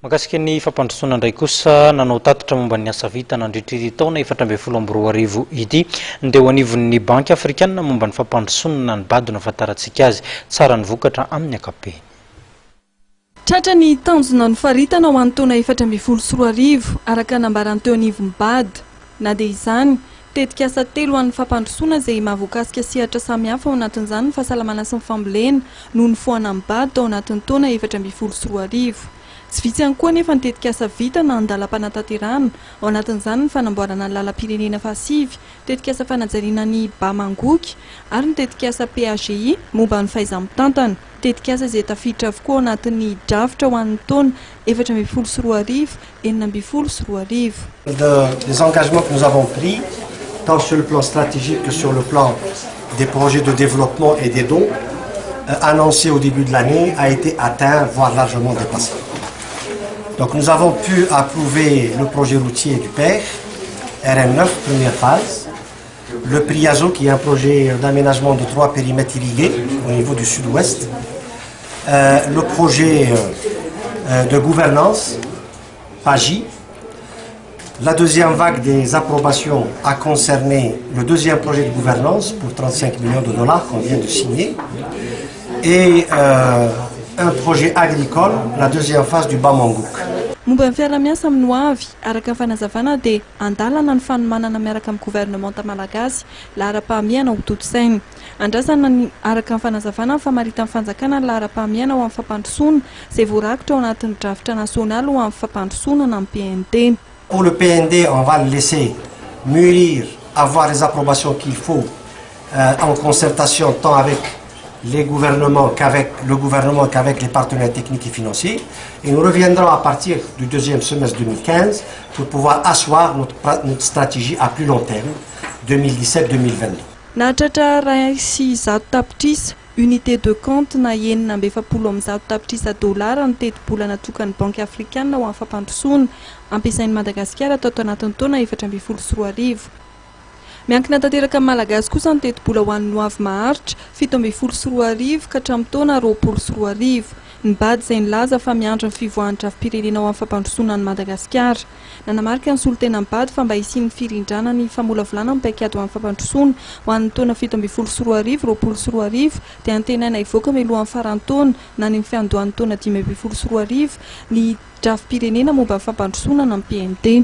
Makasika ny fampandrosoana ndray kosa nanao tatitra momba ny asa vita nandritra taona 2012 ity ndeo anivon'ny Banky Afrikanina momba ny fampandrosoana ny badina fataratsika azy tsara ny vokatra amin'ny ankapobeny. Tratra ny tanjona ny faritana ho an'ny taona 2014 araka nambarany teo anivon'ny bad na dia izany tetika asa telo ho an'ny fampandrosoana izay mahavoakasika sehatra samihafa ao anatin'izany ny fahasalamana sy ny fambolena noho ny foana amin'ny bad tao anatin'ny taona 2014. Tsy vitsy ihany koa nefa nitetika asa vita na andalam-panatanterahana ao anatin'izany ny fanamboarana ny lalam-pirenena fasivy, tetika asa fanajariana ny bamangoky ary nitetika asa PAGI momba ny fahaiza-mitantana, tetika asa izay tafiditra avokoa ao anatin'ny drafitra ho an'ny taona 2014 2012. Les engagements que nous avons pris, tant sur le plan stratégique que sur le plan des projets de développement et des dons, annoncés au début de l'année, a été atteint, voire largement dépassé. Donc nous avons pu approuver le projet routier du père, RM9, première phase, le Priazo, qui est un projet d'aménagement de 3 périmètres irrigués au niveau du sud-ouest, le projet de gouvernance, PAGI. La deuxième vague des approbations a concerné le deuxième projet de gouvernance pour 35 millions de dollars qu'on vient de signer et un projet agricole, la deuxième phase du Bamangouk. Momba ny fiaramiasa amin'ny hoavy araka ny fanazavana dia andalana ny fanomanana miaraka amin'ny gouvernemanta malagasy lahara-pahamiana ho toto-saina. Andrasana ny araka ny fanazavana ny famaritan'ny fanjakana lahara-pahamiana ho amin'ny fampandrosoana izay voarakitra ao anatin'ny drafitra nasionaly ho amin'ny fampandrosoana amin'ny PND. Pour le PND, on va le laisser mûrir, avoir les approbations qu'il faut en concertation tant avec les gouvernements qu'avec le gouvernement qu'avec les partenaires techniques et financiers. Et nous reviendrons à partir du deuxième semestre 2015 pour pouvoir asseoir notre stratégie à plus long terme, 2017-2022. Nahatratra ray sy zato tapitrisa unité de compte na enina amby efapolo amin'ny zato tapitrisa dolara ny teti-bola natokany Banky Afrikanina ho amin'ny fampandrosoana ampiasain'ny Madagasikara tao anatin'ny taona 2014. Miankina tanteraka malagasy kosa ny teti-bola ho an'ny hoavy maharitra 2014 ka hatramin'ny taona 2020. Ny bady izay nilaza fa miandry ny fivoahan'ny drafi-pirenena ho amin'ny fampandrosoana ny Madagasikara. Nanamarika ny solotena ny bady fa mba hisian'ny firindrana ny famolavolana ny paikady ho amin'ny fampandrosoana ho an'ny taona 2020 dia antenaina hivoaka mialohan'ny farantaona na ny fiandohan'ny taona 2012 ny drafi-pirenena momba ny fampandrosoana amin'ny PND.